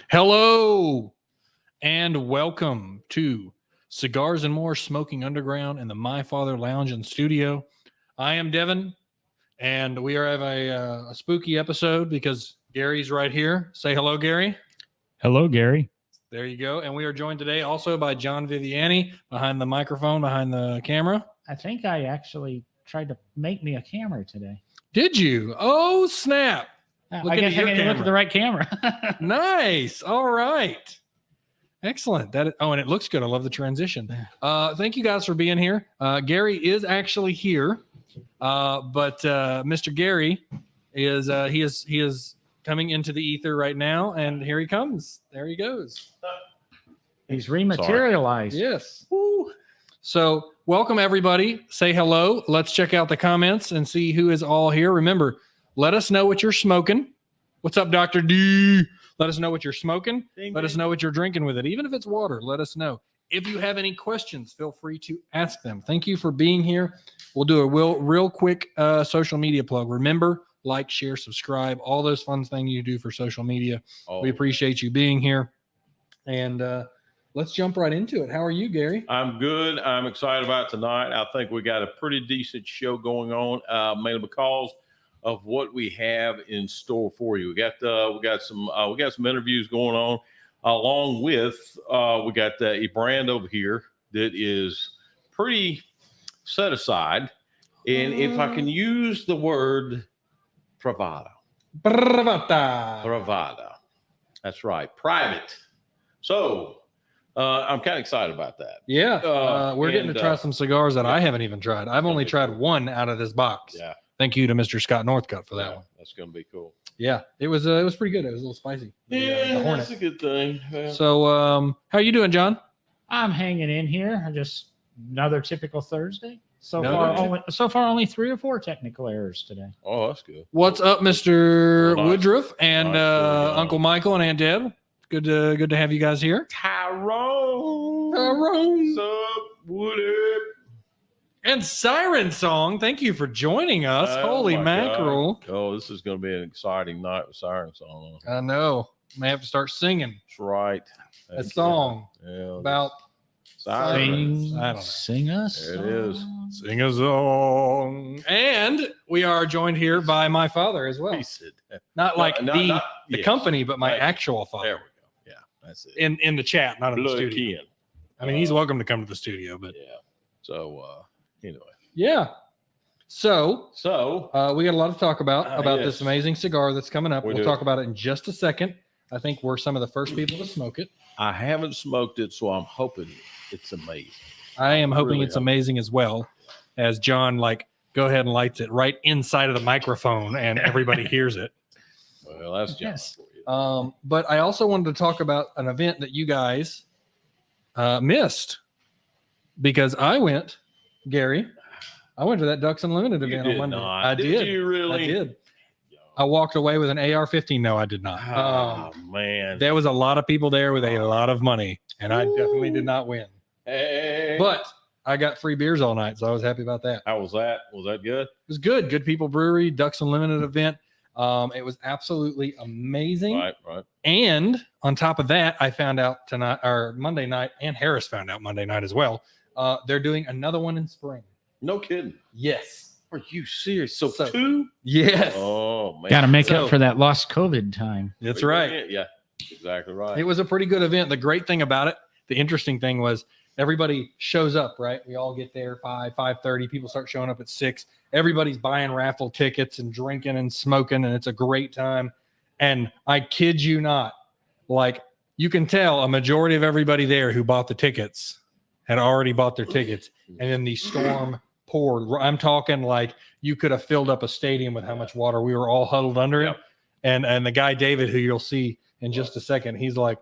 Hello and welcome to Cigars and More Smoking Underground in the My Father Lounge and Studio. I am Devin, and we are having a spooky episode because Gary's right here. Say hello, Gary. Hello, Gary. There you go. And we are joined today also by John Viviani behind the microphone, behind the camera. I think I actually tried to make me a camera today. Did you? Oh, snap. I guess I can look at the right camera. Nice. All right. Excellent. And it looks good. I love the transition. Thank you guys for being here. Gary is actually here, but Mr. Gary is he is coming into the ether right now, and here he comes. There he goes. He's rematerialized. Yes. Woo. So welcome everybody. Say hello. Let's check out the comments and see who is all here. Remember, let us know what you're smoking. What's up, Dr. D? Let us know what you're smoking. Let us know what you're drinking with it. Even if it's water, let us know. If you have any questions, feel free to ask them. Thank you for being here. We'll do a real quick social media plug. Remember, like, share, subscribe, all those fun things you do for social media. We appreciate you being here. And let's jump right into it. How are you, Gary? I'm good. I'm excited about tonight. I think we got a pretty decent show going on, mainly because of what we have in store for you. We got some interviews going on, along with we got a brand over here that is pretty set aside, and if I can use the word Privada. That's right, private. So I'm kind of excited about that. Yeah, we're getting to try some cigars that I haven't even tried. I've only tried one out of this box. Yeah. Thank you to Mr. Scott Northcutt for that one. That's going to be cool. Yeah, it was pretty good. It was a little spicy. Yeah, that's a good thing. Yeah. So, how are you doing, John? I'm hanging in here. Just another typical Thursday. So far, only 3 or 4 technical errors today. Oh, that's good. What's up, Mr. Nice. Woodruff and Uncle Michael and Aunt Deb? Good to have you guys here. Tyrone. Tyrone. What's up, Woody? And Siren Song, thank you for joining us. Holy mackerel. God. Oh, this is going to be an exciting night with Siren Song. I know. May have to start singing. That's right. A song about sirens. Sing us. There it is. Sing a song. And we are joined here by my father as well. Not the company, but my actual father. There we go. Yeah, that's it. In the chat, not in the studio. I mean, he's welcome to come to the studio, but yeah. So anyway. Yeah. So we got a lot to talk about yes. this amazing cigar that's coming up. We'll do. talk about it in just a second. I think we're some of the first people to smoke it. I haven't smoked it, so I'm hoping it's amazing. I am hoping it's amazing as well, as John go ahead and lights it right inside of the microphone and everybody hears it. Well, that's Yes. But I also wanted to talk about an event that you guys missed, because I went to that Ducks Unlimited event on Monday. Not. I did. Did you really? I did. I walked away with an AR-15. No, I did not. Oh, man. There was a lot of people there with a lot of money, and I definitely did not win. Hey. But I got free beers all night, so I was happy about that. How was that? Was that good? It was good. Good People Brewery, Ducks Unlimited event. It was absolutely amazing. Right. And on top of that, I found out tonight or Monday night, and Harris found out Monday night as well. They're doing another one in spring. No kidding. Yes. Are you serious? So 2? Yes. Oh, man. Got to make up for that lost COVID time. That's right. Yeah, exactly right. It was a pretty good event. The great thing about it, the interesting thing was everybody shows up, right? We all get there 5:30. People start showing up at 6. Everybody's buying raffle tickets and drinking and smoking, and it's a great time. And I kid you not, you can tell a majority of everybody there who bought the tickets had already bought their tickets. And then the storm poured. I'm talking you could have filled up a stadium with how much water. We were all huddled under it. And the guy, David, who you'll see in just a second, he's like,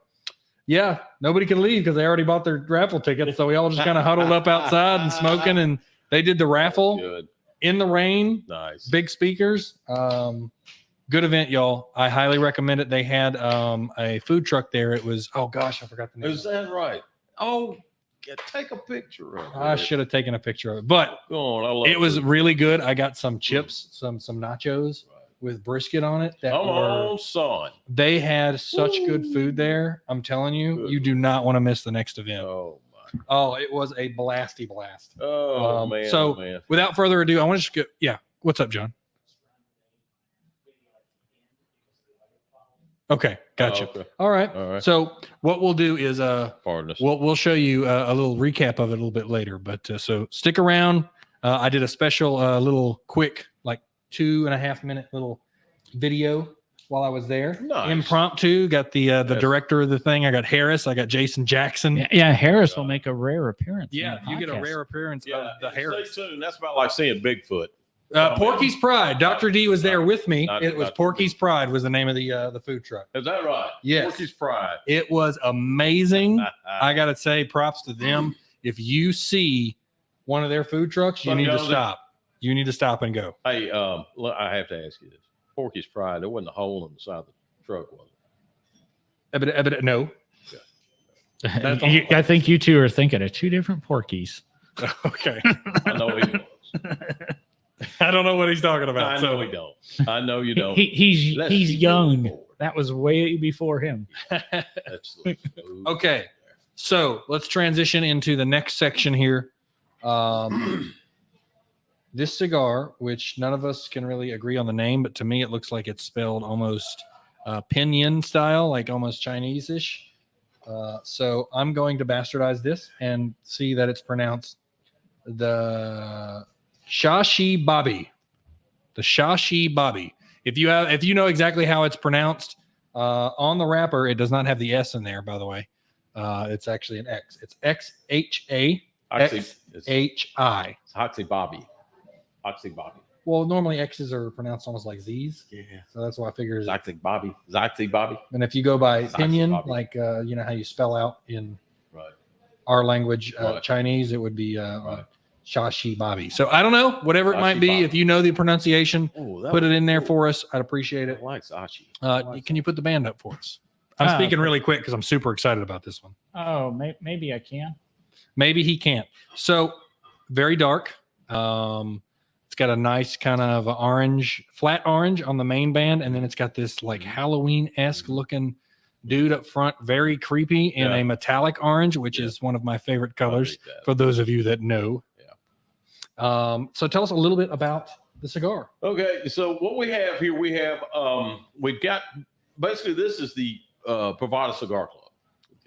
yeah, nobody can leave because they already bought their raffle tickets. So we all just kind of huddled up outside and smoking. And they did the raffle in the rain. Nice. Big speakers. Good event, y'all. I highly recommend it. They had a food truck there. It was, oh gosh, I forgot the name. Is that right? Oh, yeah, take a picture of it. I should have taken a picture of it, but Go on, it was really good. I got some chips, some nachos with brisket on it. Come on, son. They had such good food there. I'm telling you, Good. you do not want to miss the next event. Oh, my. Oh, it was a blasty blast. Oh, man. So oh, man. without further ado, I want to just go. Yeah. What's up, John? Okay. Gotcha. Okay. All right. All right. So what we'll do is Pardon us. we'll show you a little recap of it a little bit later. But so stick around. I did a special little quick like 2.5 minute little video while I was there. Nice. Impromptu. Got the director of the thing. I got Harris. I got Jason Jackson. Yeah, Harris will make a rare appearance. Yeah, on the you get a podcast. rare appearance of the Stay Harris. tuned. That's about like seeing Bigfoot. Porky's Pride. Dr. D was there with me. It was not- Porky's Pride was the name of the food truck. Is that right? Yes. Porky's Pride. It was amazing. I got to say props to them. If you see one of their food trucks, you Let me need to go. stop. You need to stop and go. Hey, look, I have to ask you this. Porky's Pride, there wasn't a hole in the side of the truck, was it? No. I think you two are thinking of two different Porkies. Okay. I know he was. I don't know what he's talking about. I know he don't. I know you don't. He's Let's keep young. moving forward. That was way before him. That's the smooth. Okay. So let's transition into the next section here. This cigar, which none of us can really agree on the name, but to me it looks like it's spelled almost pinyin style, like almost Chinese-ish. So I'm going to bastardize this and see that it's pronounced the Shashi Babi. The Shashi Babi. If you know exactly how it's pronounced, on the wrapper it does not have the S in there, by the way. It's actually an X. It's XHAXHI. It's Hoxie Bobby. Hoxie Bobby. Well, normally X's are pronounced almost like Z's. Yeah. So that's why I figure. Zoxie Bobby. Zoxie Bobby. And if you go by Zoxie pinyin, Bobby. like you know how you spell out in Right. our language, Right. Chinese, it would be Right. Shashi Babi. So I don't know, whatever it might Shashi be. Babi. If you know the pronunciation, Oh, put it in there for us. I'd appreciate I it. like Zachi. Can you put the band up for us? I'm speaking really quick because I'm super excited about this one. Oh, maybe I can. Maybe he can't. So very dark. It's got a nice kind of orange, flat orange on the main band, and then it's got this like Halloween-esque looking dude up front, very creepy in Yeah. a metallic orange, which is one of my favorite colors for those of you that know. Yeah. So tell us a little bit about the cigar. Okay, so what we have here, we've got basically this is the Privada Cigar Club.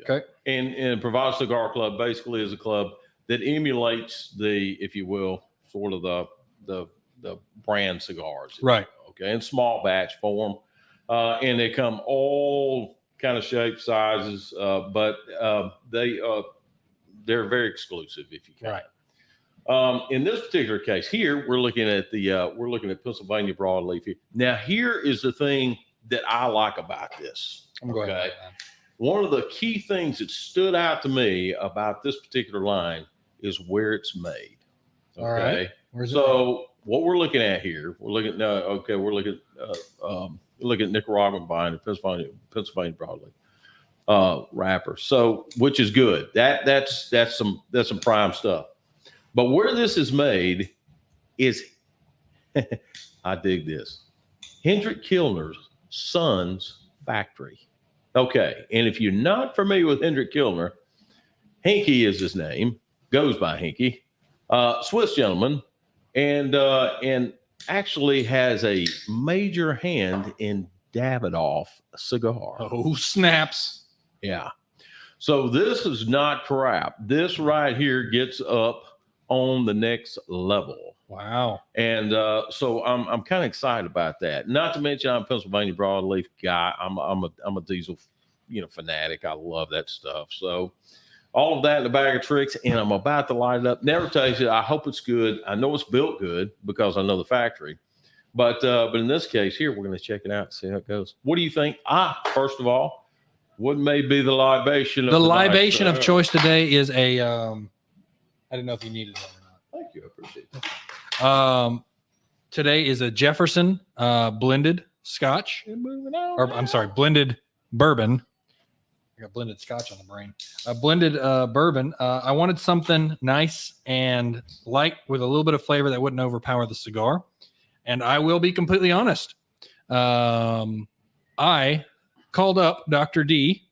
Okay. And Privada Cigar Club basically is a club that emulates the, if you will, sort of the brand cigars. if you Right. will, okay, in small batch form. And they come all kind of shapes, sizes, but they're very exclusive if you can. Right. In this particular case here, we're looking at Pennsylvania broadleaf here. Now, here is the thing that I like about this. I'm going. Okay. One of the key things that stood out to me about this particular line is where it's made. Okay. All right. Where's it? So what we're looking at here, we're looking at Nicaraguan vine and Pennsylvania broadleaf wrapper. So, which is good. That's some prime stuff. But where this is made is, I dig this, Hendrik Kilner's son's factory. Okay, and if you're not familiar with Hendrik Kilner, Hinky is his name, goes by Hinky, Swiss gentleman, and actually has a major hand in Davidoff cigar. Oh, snaps. Yeah. So this is not crap. This right here gets up on the next level. Wow. And so I'm kind of excited about that. Not to mention I'm a Pennsylvania broadleaf guy. I'm a diesel, fanatic. I love that stuff. So all of that in the bag of tricks, and I'm about to light it up. Never taste it. I hope it's good. I know it's built good because I know the factory. But in this case here, we're going to check it out and see how it goes. What do you think? First of all, what may be the libation of The the libation night? of choice today is a. I didn't know if you needed that or not. Thank you. I appreciate that. Today is a Jefferson blended Scotch, or I'm sorry, blended bourbon. I got blended Scotch on the brain. A blended bourbon. I wanted something nice and light with a little bit of flavor that wouldn't overpower the cigar. And I will be completely honest. I called up Dr. D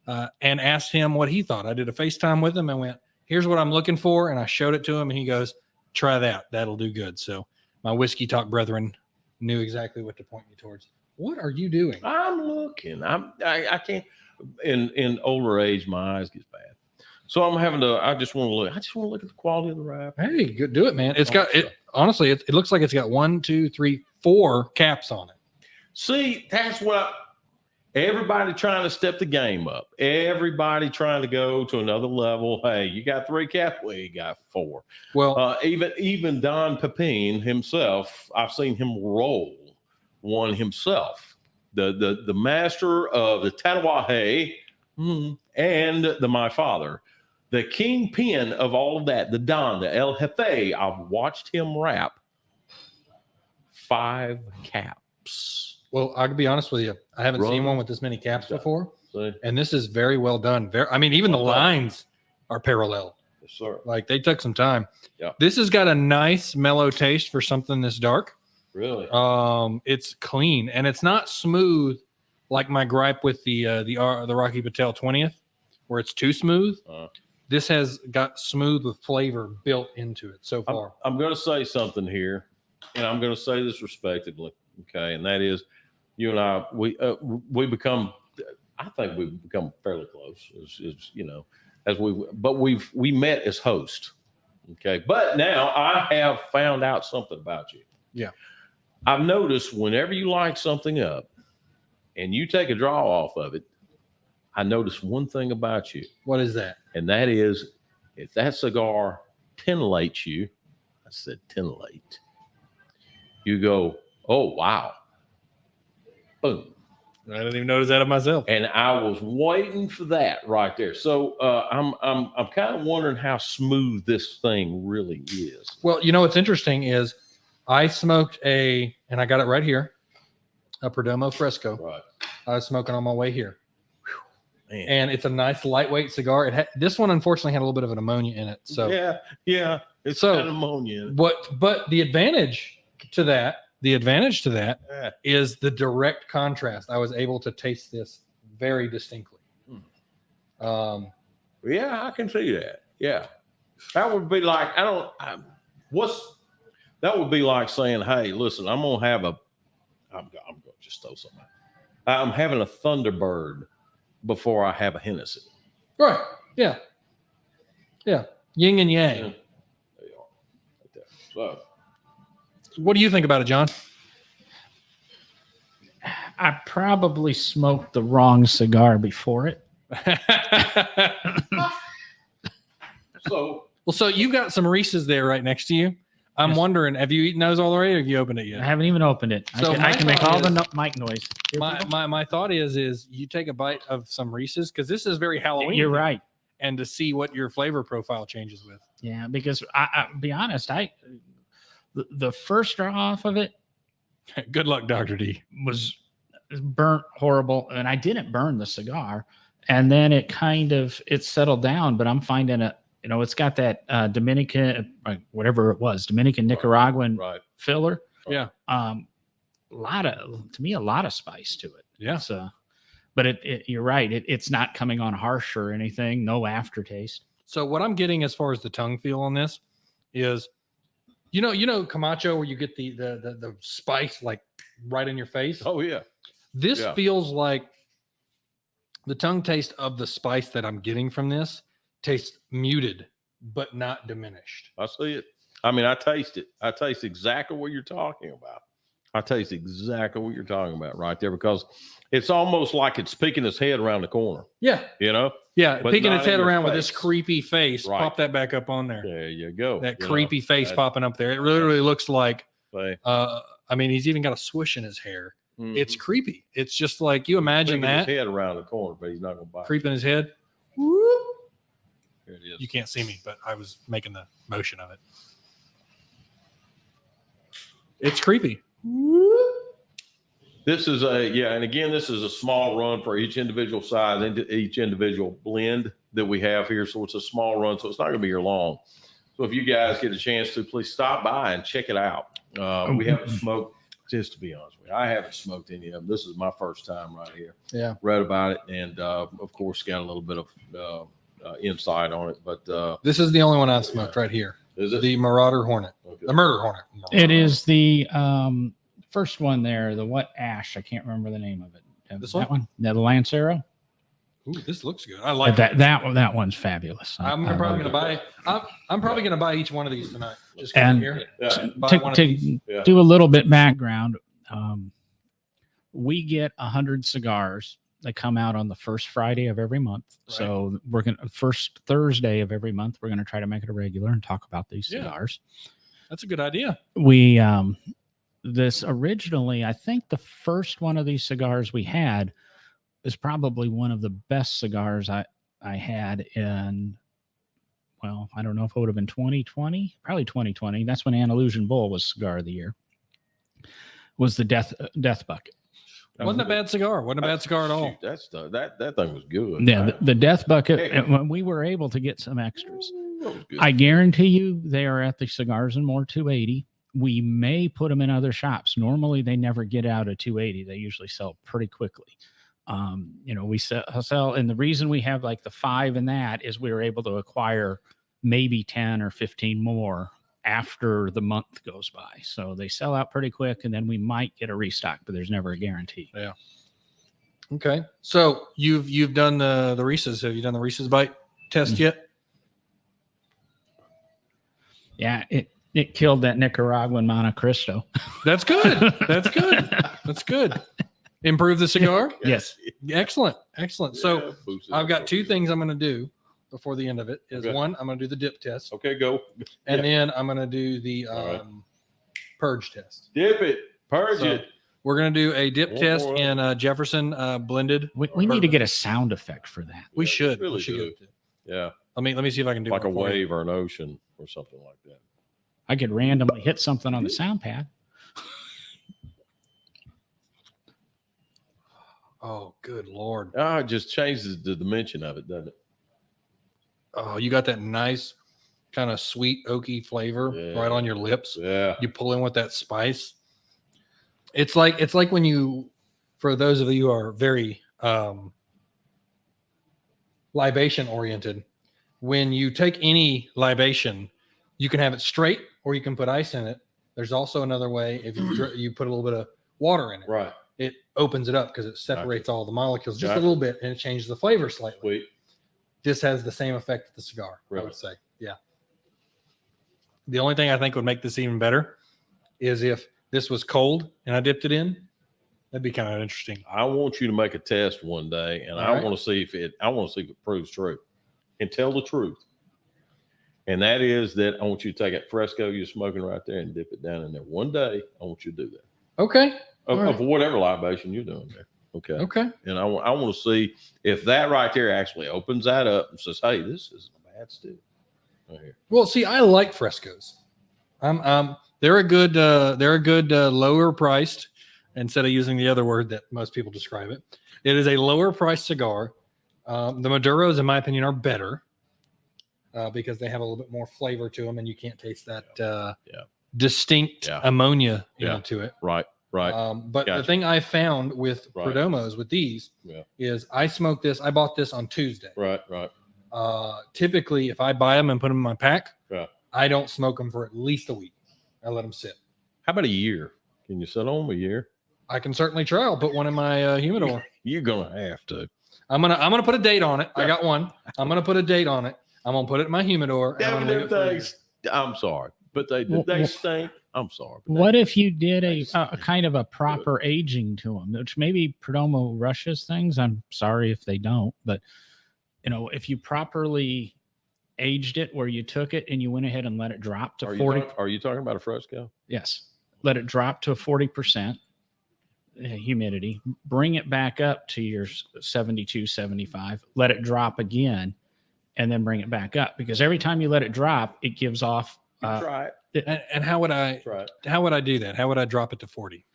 and asked him what he thought. I did a FaceTime with him and went, here's what I'm looking for. And I showed it to him and he goes, try that. That'll do good. So my Whiskey Talk brethren knew exactly what to point me towards. What are you doing? I'm looking. I can't. In older age, my eyes get bad. So I'm having to. I just want to look. I just want to look at the quality of the wrap. Hey, good, do it, man. It's got it. Honestly, it looks like it's got 1, 2, 3, 4 caps on it. See, that's what everybody trying to step the game up. Everybody trying to go to another level. Hey, you got 3 caps. Well, you got 4. Well, even Don Pepin himself, I've seen him roll one himself. The master of the Tatawahe and the My Father, the kingpin of all of that, the Don, the El Jefe. I've watched him wrap 5 caps. well, I'll be honest with you. I haven't seen one with this many caps before, See? and this is very well done. Even the lines are parallel. Yes, sir. Like they took some time. Yeah. This has got a nice mellow taste for something this dark. Really? It's clean and it's not smooth like my gripe with the Rocky Patel 20th, where it's too smooth. This has got smooth with flavor built into it so far. I'm going to say something here, and I'm going to say this respectably, okay? And that is, you and I, we become, I think we've become fairly close, but we met as hosts, okay? But now I have found out something about you. Yeah. I've noticed whenever you light something up and you take a draw off of it, I noticed one thing about you. What is that? And that is, if that cigar titillates you, I said titillate, you go, oh, wow. Boom. I didn't even notice that of myself. And I was waiting for that right there. So I'm kind of wondering how smooth this thing really is. Well, what's interesting is I smoked and I got it right here, a Perdomo Fresco. Right. I was smoking on my way here. Man. And it's a nice lightweight cigar. This one unfortunately had a little bit of an ammonia in it. So yeah, it's So, got ammonia in it. but the advantage to that Yeah. is the direct contrast. I was able to taste this very distinctly. Yeah, I can see that. Yeah, that would be like that would be like saying, "Hey, listen, I'm gonna just throw something. I'm having a Thunderbird before I have a Hennessy." Right. Yeah. Yin and yang. Yeah. There you are. Right there. So, What do you think about it, John? I probably smoked the wrong cigar before it. so You got some Reese's there right next to you. I'm wondering, have you eaten those already, or have you opened it yet? I haven't even opened it. So I can make all the mic noise. My thought is you take a bite of some Reese's, because this is very Halloween. You're right. And to see what your flavor profile changes with. Yeah, because I be honest, the first draw off of it Good luck, Dr. D. was burnt horrible, and I didn't burn the cigar, and then it settled down. But I'm finding it, it's got that Dominican, whatever it was, Dominican Nicaraguan filler. Yeah. A lot of spice to it. Yeah. So, but you're right. It's not coming on harsh or anything. No aftertaste. So what I'm getting as far as the tongue feel on this is, Camacho, where you get the spice like right in your face. oh yeah, This feels like the tongue taste of the spice that I'm getting from this tastes muted, but not diminished. I see it. I mean, I taste it. I taste exactly what you're talking about. Right there, because it's almost like it's peeking its head around the corner. Yeah. Yeah. But Peeking not its in head your around with face. this creepy face. Right. Pop that back up on there. There you go. That creepy face popping up there. It really looks like, he's even got a swoosh in his hair. Mhm. It's creepy. It's just like, you imagine Peeking that. his head around the corner, but he's not going to bite. Creeping his head. Here it is. You can't see me, but I was making the motion of it. It's creepy. This is and again, this is a small run for each individual size, into each individual blend that we have here. So it's a small run, so it's not going to be here long. So if you guys get a chance to, please stop by and check it out. We haven't smoked Just to be honest with you, I haven't smoked any of them. This is my first time right here. Yeah. Read about it, and of course, got a little bit of insight on it. But This is the only one I've smoked right here. is it The Marauder Hornet, okay. the Murder Hornet. It is the first one there. The what ash? I can't remember the name of it. This that one? Yeah, the Lancero. Ooh, this looks good. I like that. That one's fabulous. I'm probably gonna buy. I'm probably gonna buy each one of these tonight. Just come And here. Yeah. Buy one of these. Yeah. do a little bit background. We get 100 cigars that come out on the first Friday of every month. Right. So we're gonna first Thursday of every month. We're gonna try to make it a regular and talk about these Yeah. cigars. That's a good idea. We this originally, I think the first one of these cigars we had is probably one of the best cigars I had in, well, I don't know if it would have been 2020, probably 2020. That's when Andalusian Bull was cigar of the year. Was the Death Bucket. Wasn't a bad cigar. Wasn't a bad cigar at all. Shoot, that thing was good. Yeah, the Death Bucket. Hey. And when we were able to get some extras, That was good. I guarantee you they are at the Cigars and More 280. We may put them in other shops. Normally, they never get out of 280. They usually sell pretty quickly. We sell, and the reason we have like the 5 in that is we were able to acquire maybe 10 or 15 more after the month goes by. So they sell out pretty quick, and then we might get a restock, but there's never a guarantee. Yeah. Okay. So you've done the Reese's. Have you done the Reese's bite test yet? Yeah, it killed that Nicaraguan Monte Cristo. That's good. That's good. That's good. Improve the cigar. Yes. Excellent. Excellent. So Yeah, boost it I've up got a 2 little bit. things I'm going to do before the end of it. Is Okay. one, I'm going to do the dip test, Okay, go. and Yeah. then I'm going to do the All right. purge test. Dip it, purge So, it. We're going to do a dip One test more. in Jefferson blended. We need to get a sound effect for that. We Yeah, should. really We should do. get it. Yeah, Let me see if I can do like a one for you. wave or an ocean or something like that. I could randomly hit something on the sound pad. Oh, good Lord. Ah, it just changes the dimension of it, doesn't it? Oh, you got that nice kind of sweet oaky flavor Yeah. right on your lips. Yeah. You pull in with that spice. It's like when you, for those of you who are very libation oriented, when you take any libation, you can have it straight or you can put ice in it. There's also another way if you put a little bit of water in it. Right. It opens it up because it separates all the molecules just Gotcha. a little bit and it changes the flavor slightly. Sweet. This has the same effect with the cigar, I Really? would say. Yeah. The only thing I think would make this even better is if this was cold and I dipped it in. That'd be kind of interesting. I want you to make a test one day, and All I right. want to see if it proves true, and tell the truth. And that is that I want you to take that Fresco you're smoking right there and dip it down in there. One day, I want you to do that Okay. of, All right. of whatever libation you're doing there. Okay. Okay. And I want to see if that right there actually opens that up and says, "Hey, this isn't a bad stick." Right here. Well, see, I like Frescos. They're a good lower priced, instead of using the other word that most people describe it. It is a lower priced cigar. The Maduros, in my opinion, are better because they have a little bit more flavor to them, and you can't taste that distinct Yeah. ammonia Yeah. into it. Right. Right. But Gotcha. the thing I found with Right. Perdomos with these Yeah. is I smoked this. I bought this on Tuesday. right. Right. Typically, if I buy them and put them in my pack, Yeah. I don't smoke them for at least a week. I let them sit. How about a year? Can you sit on them a year? I can certainly try. I'll put one in my humidor. You're gonna have to. I'm gonna put a date on it. I got one. I'm gonna put a date on it. I'm gonna put it in my humidor. and I'm Damn gonna leave it for a year. things. I'm sorry, but they Well, stink. I'm sorry. but What they- if you did a Nice. kind of a proper aging to them, which maybe Perdomo rushes things? I'm sorry if they don't, but if you properly aged it where you took it and you went ahead and let it drop to 40. Are you talking about a Fresco? Yes. Let it drop to 40% humidity, bring it back up to your 72, 75, let it drop again, and then bring it back up. Because every time you let it drop, it gives off. Try it. And how would I Try it. do that? How would I drop it to 40?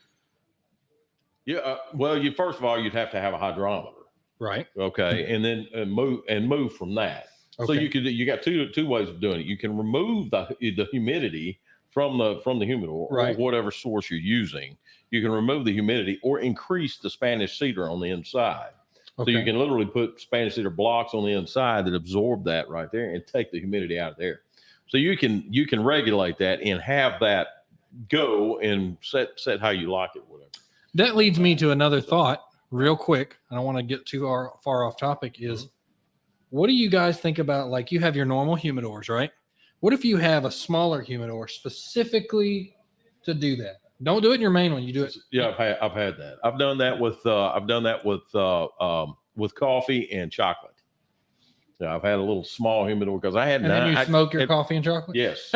Yeah. Well, first of all, you'd have to have a hydrometer. Right. Okay, and then move from that. So Okay. you got two ways of doing it. You can remove the humidity from the humidor Right. or whatever source you're using, you can remove the humidity or increase the Spanish cedar on the inside. Okay. So you can literally put Spanish cedar blocks on the inside that absorb that right there and take the humidity out of there. So you can regulate that and have that go and set how you like it, whatever. That leads me to another thought real quick. I don't want to get too far off topic is what do you guys think about, like you have your normal humidors, right? What if you have a smaller humidor specifically to do that? Don't do it in your main one. You do it. Yeah, I've had that. I've done that with coffee and chocolate. Yeah, I've had a little small humidor because I had And then you smoke your coffee and chocolate? Yes.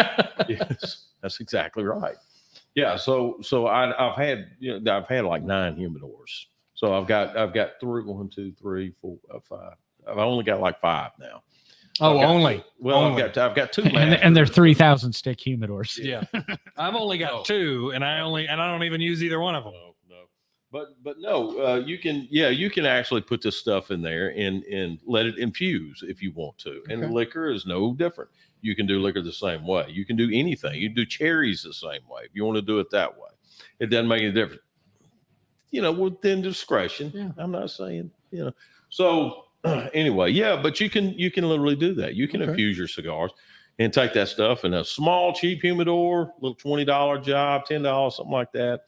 Yes. That's exactly right. Yeah. So I've had like 9 humidors. So I've got 3, 1, 2, 3, 4, 5. I've only got like 5 now. Oh, only. I've got 2 and they're 3,000 stick humidors. Yeah. I've only got 2 and I don't even use either one of them. No. But no, you can actually put this stuff in there and let it infuse if you want to. And Okay. liquor is no different. You can do liquor the same way. You can do anything. You can do cherries the same way if you want to do it that way. It doesn't make any difference. Within discretion. Yeah. I'm not saying, So anyway, yeah, but you can literally do that. You can Okay. infuse your cigars and take that stuff in a small, cheap humidor, little $20 job, $10, something like that.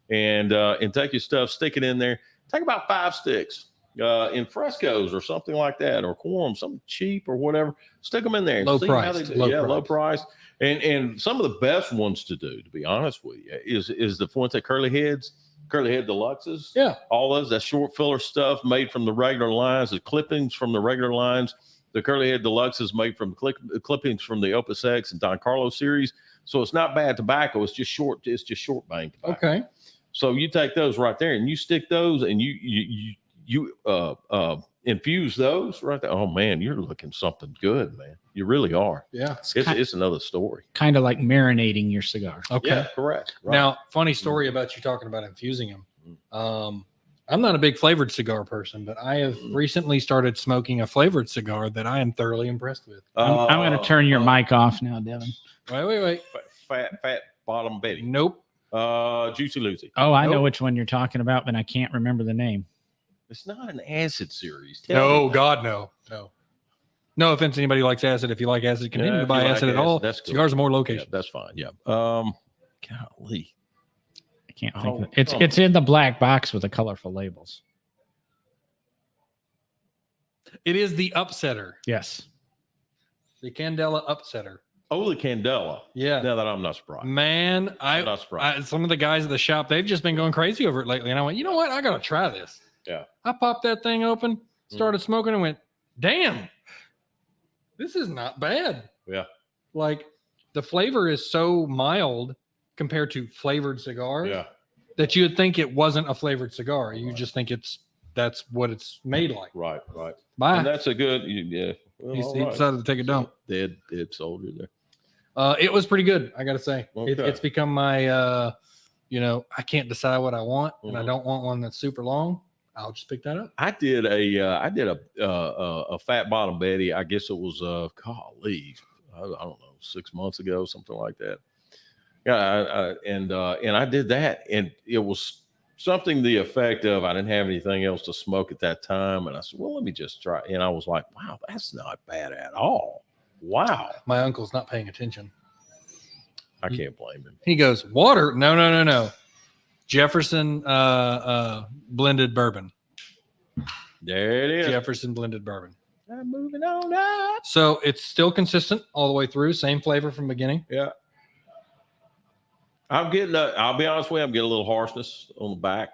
And take your stuff, stick it in there. Take about 5 sticks in Frescoes or something like that, or Quorum, something cheap or whatever. Stick them in there. And Low see price. how they do. Low Low price. And some of the best ones to do, to be honest with you, is the Fuente Curly Head Deluxes. Yeah. All those, that short filler stuff made from the regular lines, the clippings from the regular lines. The Curly Head Deluxe is made from clippings from the Opus X and Don Carlos series. So it's not bad tobacco. It's just short bang tobacco. Okay. So you take those right there and you stick those and you infuse those right there. Oh man, you're looking something good, man. You really are. Yeah. It's another story. Kind of like marinating your cigar. Okay. Yeah, correct. Right. Now, funny story about you talking about infusing them. I'm not a big flavored cigar person, but I have recently started smoking a flavored cigar that I am thoroughly impressed with. I'm going to turn your mic off now, Devin. Wait. Fat bottom Betty. Nope. Juicy Lucy. Oh, I know Nope. which one you're talking about, but I can't remember the name. It's not an acid series. No, God, no. No offense to anybody who likes acid. If you like acid, continue Yeah, to if buy you like acid at acid, all. that's cool. Cigars are more Yeah, location. that's fine. Yeah. Golly. I can't think of it. It's in the black box with the colorful labels. It is the upsetter, Yes. the Candela upsetter. Oh, the Candela. Yeah. Now that I'm not surprised. Man, I'm not surprised. some of the guys at the shop, they've just been going crazy over it lately. And I went, you know what? I got to try this. Yeah. I popped that thing open, started smoking, and went, damn, this is not bad. Yeah. Like the flavor is so mild compared to flavored cigars Yeah. that you would think it wasn't a flavored cigar. You just think that's what it's made like. Right. Bye. And that's a good, yeah. Well, He all right. decided to take a dump. Dead soldier there. It was pretty good, I gotta say. Okay. It's become my I can't decide what I want, and I Mhm. don't want one that's super long. I'll just pick that up. I did a fat bottom Betty. I guess it was golly, I don't know, 6 months ago, something like that. Yeah, and I did that, and it was something the effect of I didn't have anything else to smoke at that time, and I said, well, let me just try. And I was like, wow, that's not bad at all. Wow, My uncle's not paying attention. I can't blame him. He goes, water? No. Jefferson blended bourbon. There it is. Jefferson blended bourbon. I'm moving on up. So it's still consistent all the way through, same flavor from beginning. Yeah. I'm getting. I'll be honest with you. I'm getting a little harshness on the back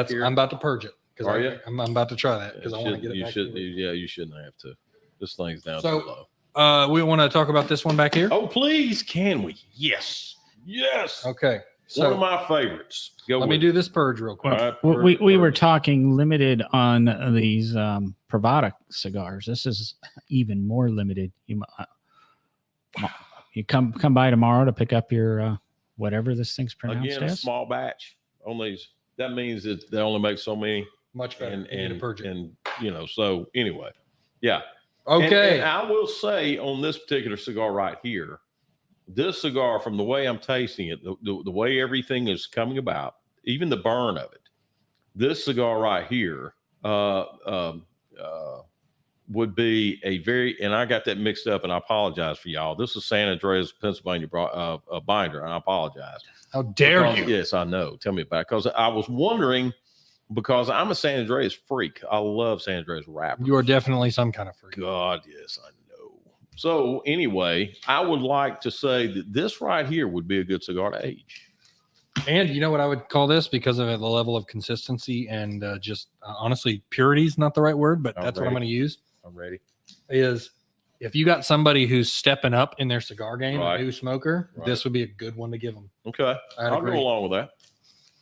here. I'm about to purge it because Are you? I'm about to try that because I want to get it You back. should. Yeah, you shouldn't have to. This thing's down So- too low. We want to talk about this one back here. Oh, please, can we? Yes. Okay. One of So my favorites. Go let with me it. do this purge real quick. All right, Well, we were perfect. talking limited on these Privada cigars. This is even more limited. You come by tomorrow to pick up your whatever this thing's pronounced Again, a as. small batch on these. That means that they only make so many, Much better. and You need to purge it. and so anyway, yeah. Okay. And I will say on this particular cigar right here, this cigar, from the way I'm tasting it, the way everything is coming about, even the burn of it, this cigar right here would be a very, and I got that mixed up, and I apologize for y'all. This is San Andreas, Pennsylvania binder, and I apologize. How dare you? Yes, I know. Tell me about it. Because I was wondering, because I'm a San Andreas freak. I love San Andreas wrappers. You are definitely some kind of freak. God, yes, I know. So anyway, I would like to say that this right here would be a good cigar to age. And you know what I would call this, because of the level of consistency and just honestly, purity is not the right word, but that's what I'm going to use. I'm ready. Is if you got somebody who's stepping up in their cigar game, Right. a new smoker, Right. this would be a good one to give them. Okay. I'll agree. go along with that.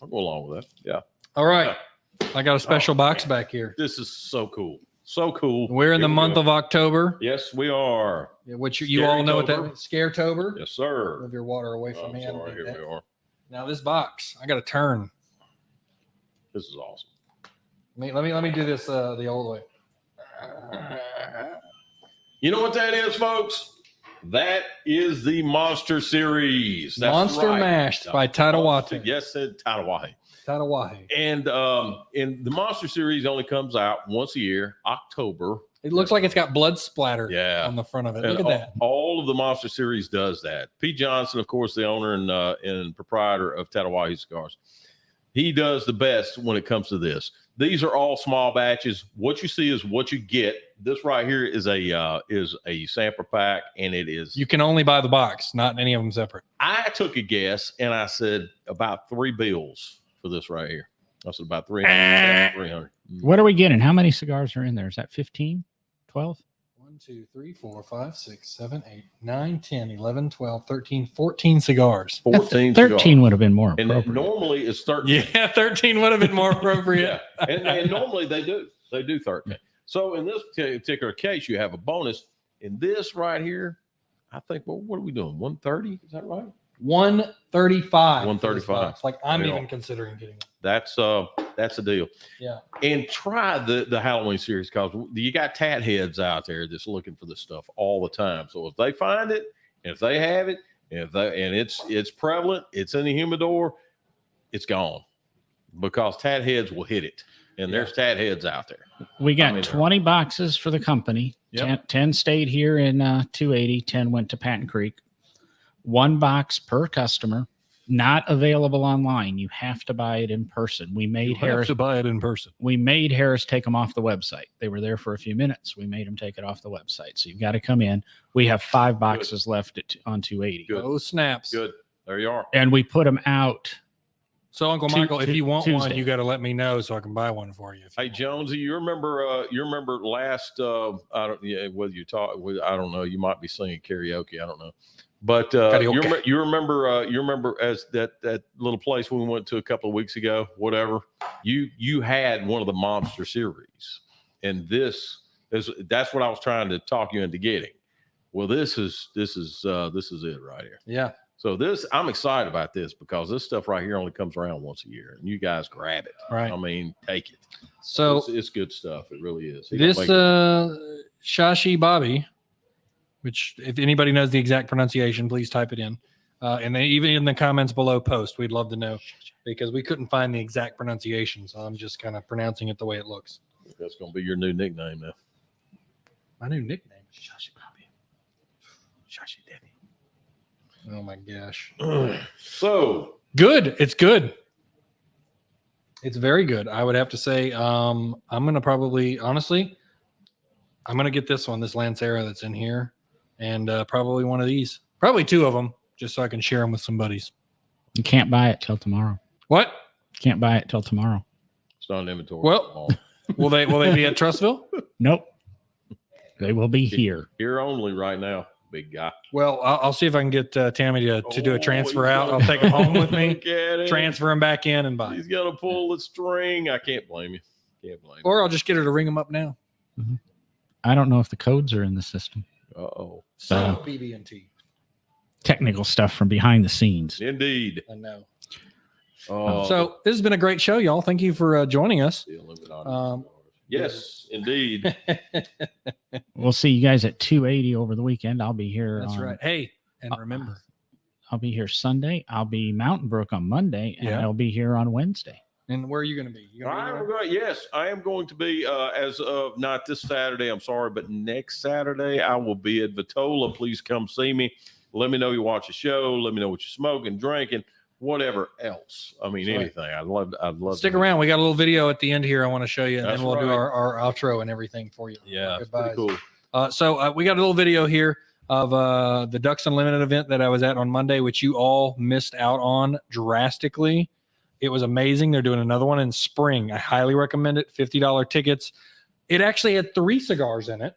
I'll go along with that. Yeah. All right. I got a special box back here. This is so cool. So cool. We're in the Here we month go. of October, Yes, we are. which you all know what that Scare-tober. is. Scare-tober. Yes, sir. Move your water away Oh, from me. I don't sorry. need Here that. we are. Now this box, I got to turn. This is awesome. Let me do this the old way. You know what that is, folks? That is the Monster Series. That's Monster right. Mashed by Tadawate. Yes, Tadawate. Tadawate. And the Monster Series only comes out once a year, October. It looks like it's got blood splatter Yeah. on the front of it. And Look at that. all of the Monster Series does that. Pete Johnson, of course, the owner and proprietor of Tadawate Cigars. He does the best when it comes to this. These are all small batches. What you see is what you get. This right here is a sample pack, and it is. You can only buy the box, not any of them separate. I took a guess, and I said about $3 bills for this right here. I said about 300. 300. What are we getting? How many cigars are in there? Is that 15, 12? 1, 2, 3, 4, 5, 6, 7, 8, 9, 10, 11, 12, 13, 14 cigars. 14 13 cigars. would have been more And appropriate. normally it's 13. Yeah, 13 would have been more appropriate. Yeah. And normally they do 13. So in this particular case, you have a bonus. In this right here, I think, well, what are we doing? 130? Is that right? 135. 135. Like I'm Yeah. even considering getting it. That's a deal. Yeah. And try the Halloween series, because you got tat heads out there that's looking for this stuff all the time. So if they find it, if they have it, and it's prevalent, it's in the humidor, it's gone, because tat heads will hit it. And there's tat heads out there. We got I mean, 20 boxes for the company. Yep. 10 stayed here in 280. 10 went to Patton Creek. 1 box per customer. Not available online. You have to buy it in person. We made Harris buy it in person. We made Harris take them off the website. They were there for a few minutes. We made them take it off the website. So you've got to come in. We have 5 boxes left on 280. Good. Oh, snaps. Good. There you are. And we put them out. So, Uncle Michael, if you want one, Tuesday. you got to let me know so I can buy one for you. Hey, Jonesy, you remember last, I don't, whether you talk, I don't know, you might be singing karaoke. I don't know. But Karaoke. you remember as that little place we went to a couple of weeks ago, whatever, you had one of the Monster Series, and that's what I was trying to talk you into getting. Well, this is it right here. Yeah. So I'm excited about this, because this stuff right here only comes around once a year, and you guys grab it. Right. I mean, take it. So It's good stuff. It really is. this Shashi Bobby, which if anybody knows the exact pronunciation, please type it in. And then even in the comments below post, we'd love to know, because we couldn't find the exact pronunciation. So I'm just kind of pronouncing it the way it looks. That's going to be your new nickname now. My new nickname is Shashi Bobby. Shashi Devi. Oh my gosh. So Good. It's good. It's very good. I would have to say, I'm going to probably, honestly, I'm going to get this one, this Lancero that's in here, and probably one of these, probably 2 of them, just so I can share them with some buddies. You can't buy it till tomorrow. What? Can't buy it till tomorrow. it's not in inventory. Well, will they be at Trustville? Nope. They will be here. here only right now, big guy. Well, I'll see if I can get Tammy to do a transfer he's out. gonna- I'll take them home with me, Look at him. transfer them back in, and buy. He's gonna pull the string. I can't blame you. Can't blame Or I'll just get her to ring them up now. I don't know if the codes are in the system. you. Uh-oh. So BB&T. technical stuff from behind the scenes. Indeed. I know. Oh, So this has been a great show, y'all. Thank you for joining us. the Illuminati. Um, yes, indeed. We'll see you guys at 280 over the weekend. I'll be here. That's on right. Hey, and remember, I'll be here Sunday. I'll be Mountain Brook on Monday, and I'll be here on Wednesday. And where are you going to be? Yes, I am going to be as of not this Saturday. I'm sorry, but next Saturday I will be at Vitola. Please come see me. Let me know you watch the show. Let me know what you're smoking, drinking, whatever else. I mean, anything. I'd love. Stick around. We got a little video at the end here I want to show you, and then we'll do our outro and everything for you. Yeah, it's pretty cool. So we got a little video here of the Ducks Unlimited event that I was at on Monday, which you all missed out on drastically. It was amazing. They're doing another one in spring. I highly recommend it. $50 tickets. It actually had 3 cigars in it,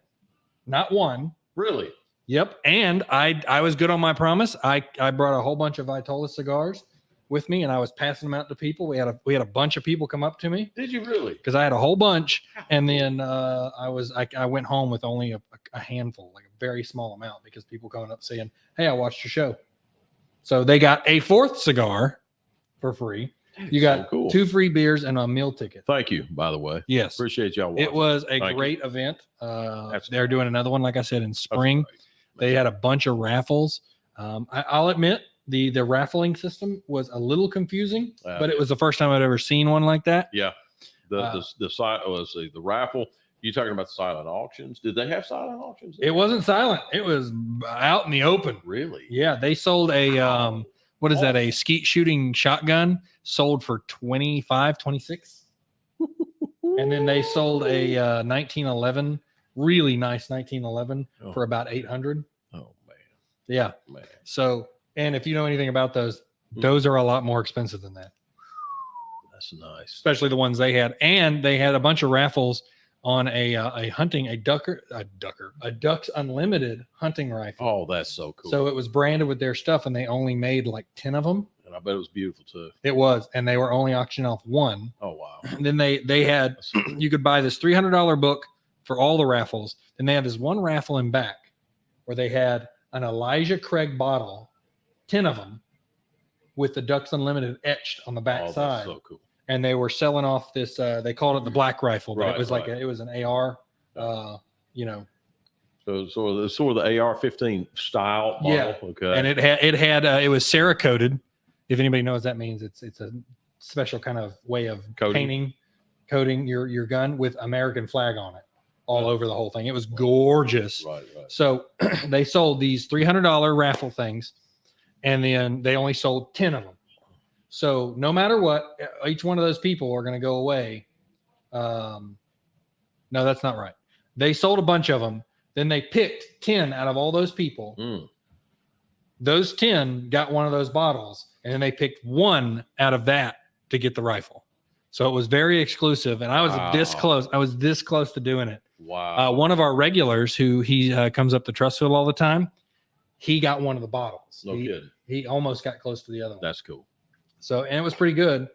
not one. Really? Yep. And I was good on my promise. I brought a whole bunch of Vitola cigars with me, and I was passing them out to people. We had a bunch of people come up to me. Did you really? Because I had a whole bunch, and then I went home with only a handful, like a very small amount, because people coming up saying, "Hey, I watched your show." So they got a 4th cigar for free. You got 2 free beers and a meal ticket. Thank you, by the way. Yes. Appreciate y'all watching. It was a great event. They're doing another one, like I said, in spring. They had a bunch of raffles. I'll admit the raffling system was a little confusing, but it was the first time I'd ever seen one like that. Yeah. The raffle. You talking about the silent auctions? Did they have silent auctions? It wasn't silent. It was out in the open. Really? Yeah. They sold a what is that? A skeet shooting shotgun sold for $25-26. And then they sold a 1911, really nice 1911 for about $800. Oh man. Yeah. Man. So, and if you know anything about those are a lot more expensive than that. That's nice. Especially the ones they had. And they had a bunch of raffles on a Ducks Unlimited hunting rifle. Oh, that's so cool. So it was branded with their stuff, and they only made like 10 of them. And I bet it was beautiful too. It was, and they were only auctioning off one. Oh wow. And then they had you could buy this $300 book for all the raffles. Then they had this one raffle in back where they had an Elijah Craig bottle, 10 of them, with the Ducks Unlimited etched on the back side. So cool. And they were selling off this. They called it the black rifle, but it was like it was an AR. So sort of the AR-15 style model. Yeah. Okay. And it was Cerakoted. If anybody knows what that means, it's a special kind of way of coating your gun with American flag on it all over the whole thing. It was gorgeous. Right. So they sold these $300 raffle things, and then they only sold 10 of them. So no matter what, each one of those people are going to go away. No, that's not right. They sold a bunch of them. Then they picked 10 out of all those people. Those 10 got one of those bottles, and then they picked one out of that to get the rifle. So it was very exclusive, and I was this close. I was this close to doing it. Wow. One of our regulars who he comes up to Trustville all the time, he got one of the bottles. No kidding. He almost got close to the other one. That's cool. So, and it was pretty good.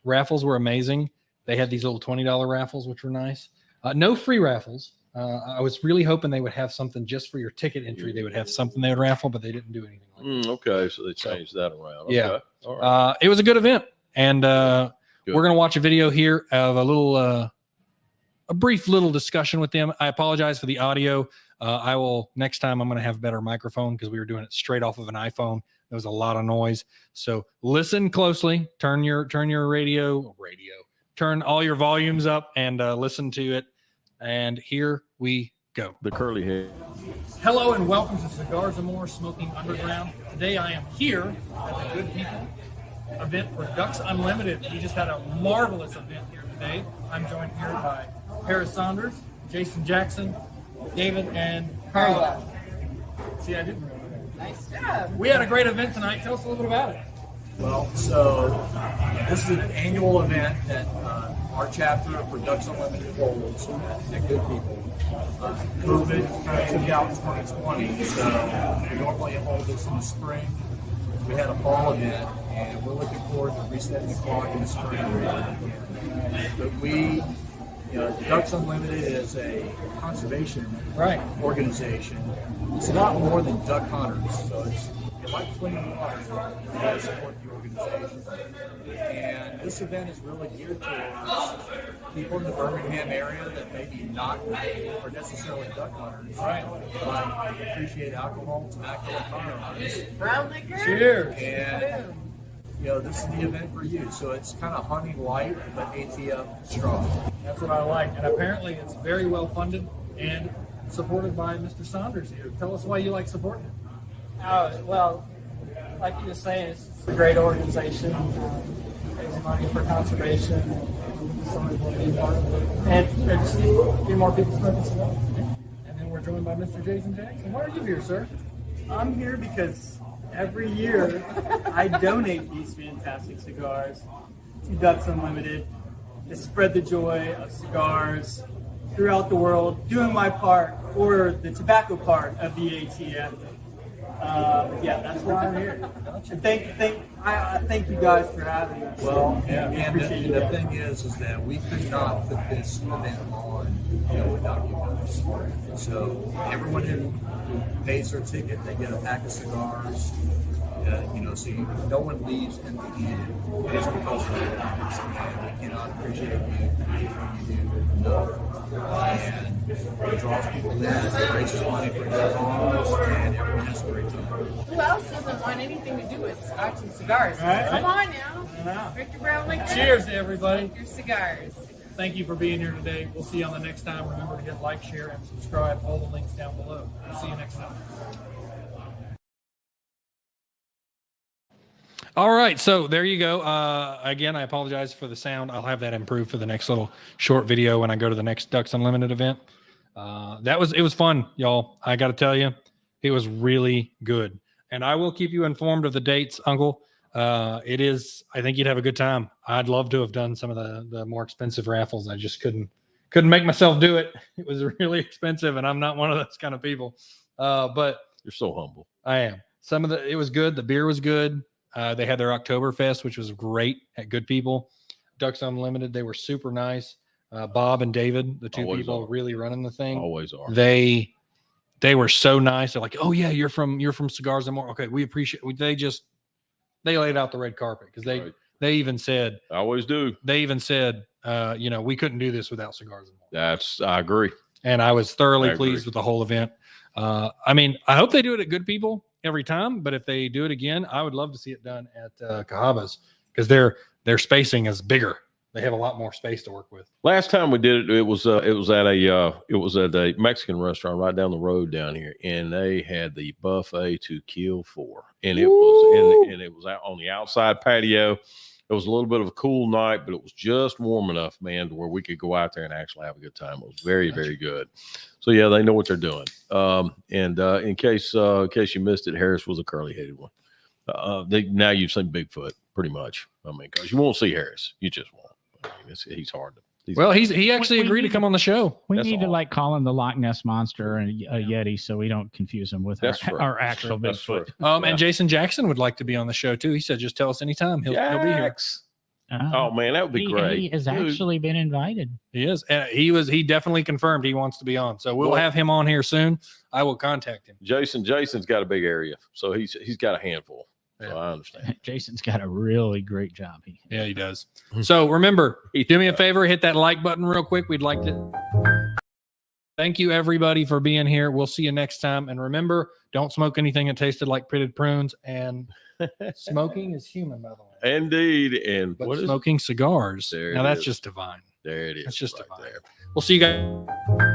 Raffles were amazing. They had these little $20 raffles, which were nice. No free raffles. I was really hoping they would have something just for your ticket entry. They would have something they would raffle, but they didn't do anything like that. Okay, so they changed that around. Okay. Yeah. All right. It was a good event. And we're going to watch a video here of a brief little discussion with them. I apologize for the audio. I will, next time I'm going to have a better microphone because we were doing it straight off of an iPhone. There was a lot of noise. So listen closely, turn your radio, turn all your volumes up and listen to it. And here we go. The curly hair. Hello and welcome to Cigars and More Smoking Underground. Today I am here at the Good People event for Ducks Unlimited. We just had a marvelous event here today. I'm joined here by Harris Saunders, Jason Jackson, David, and Carla. See, I didn't know that. Nice job. We had a great event tonight. Tell us a little bit about it. Well, so this is an annual event that our chapter for Ducks Unlimited holds at Good People. COVID kind of took out 2020, so we normally hold this in the spring. We had a fall event, and we're looking forward to resetting the clock in the spring. But Ducks Unlimited is a conservation organization. It's a lot more than duck hunters, so it's like clean water. You guys support the organization. organization. And this event is really geared towards people in the Birmingham area that maybe not are necessarily duck hunters, Right. but appreciate alcohol, tobacco, and firearms. Cheers. And this is the event for you. So it's kind of hunting light, but ATF strong. That's what I like. And apparently it's very well funded and supported by Mr. Saunders here. Tell us why you like supporting it. Oh, well, like you were saying, it's a great organization. Raising money for conservation. Somebody will be part of it. And just get more people smoking cigars. And then we're joined by Mr. Jason Jackson. Why are you here, sir? I'm here because every year I donate these fantastic cigars to Ducks Unlimited to spread the joy of cigars throughout the world, doing my part for the tobacco part of the ATF. Yeah, that's why I'm here. I thank you guys for having us. Well, and appreciate the that. thing is that we could not put this event on, without you guys. So everyone who pays their ticket, they get a pack of cigars. So no one leaves empty-handed. It's because of you guys, and we cannot appreciate you do enough. And it draws people in, it raises money for their cause, and everyone has a great time. Who else doesn't want anything to do with scotch and cigars? Right. Come on now. Wow. Victor Brown, like that. Cheers to everybody. Your cigars. Thank you for being here today. We'll see you on the next time. Remember to hit like, share, and subscribe. All the links down below. We'll see you next time. All right, so there you go. Again, I apologize for the sound. I'll have that improved for the next little short video when I go to the next Ducks Unlimited event. It was fun, y'all. I got to tell you, it was really good. And I will keep you informed of the dates, Uncle. I think you'd have a good time. I'd love to have done some of the more expensive raffles. I just couldn't make myself do it. It was really expensive, and I'm not one of those kind of people. But You're so humble. I am. It was good. The beer was good. They had their Oktoberfest, which was great at Good People. Ducks Unlimited, they were super nice. Bob and David, the two Always people are. really running the thing. Always are. They were so nice. They're like, "Oh yeah, you're from Cigars and More." Okay, we appreciate. They laid out the red carpet because they even said, I always do. They even said, we couldn't do this without Cigars and More. I agree. And I was thoroughly I agree. pleased with the whole event. I hope they do it at Good People every time, but if they do it again, I would love to see it done at Cahaba's because their spacing is bigger. They have a lot more space to work with. Last time we did it, it was at a Mexican restaurant right down the road down here, and they had the buffet to kill for, and it was out on the outside patio. It was a little bit of a cool night, but it was just warm enough, man, to where we could go out there and actually have a good time. It was very, very good. So yeah, they know what they're doing. In case you missed it, Harris was a curly-headed one. Now you've seen Bigfoot, pretty much. Because you won't see Harris, you just won't. He's hard. He actually agreed to come on the show. We That's need to all. call him the Loch Ness Monster and a Yeti so we don't confuse him with our actual That's Bigfoot. true. And Jason Jackson would like to be on the show too. He said, just tell us anytime. He'll be here. Jax. Oh man, that would be great. He has Dude. actually been invited. He is. He definitely confirmed he wants to be on. So we'll have him on here soon. I will contact him. Jason's got a big area, so he's got a handful. So Yeah. I understand. Jason's got a really great job. Yeah, he does. So remember, do me a favor, hit that like button real quick. We'd like to thank you everybody for being here. We'll see you next time. And remember, don't smoke anything that tasted like pitted prunes. And smoking is human, by the way. Indeed. And But what is smoking cigars. There Now it that's is. just divine. there? It is. That's just right divine. there. We'll see you guys.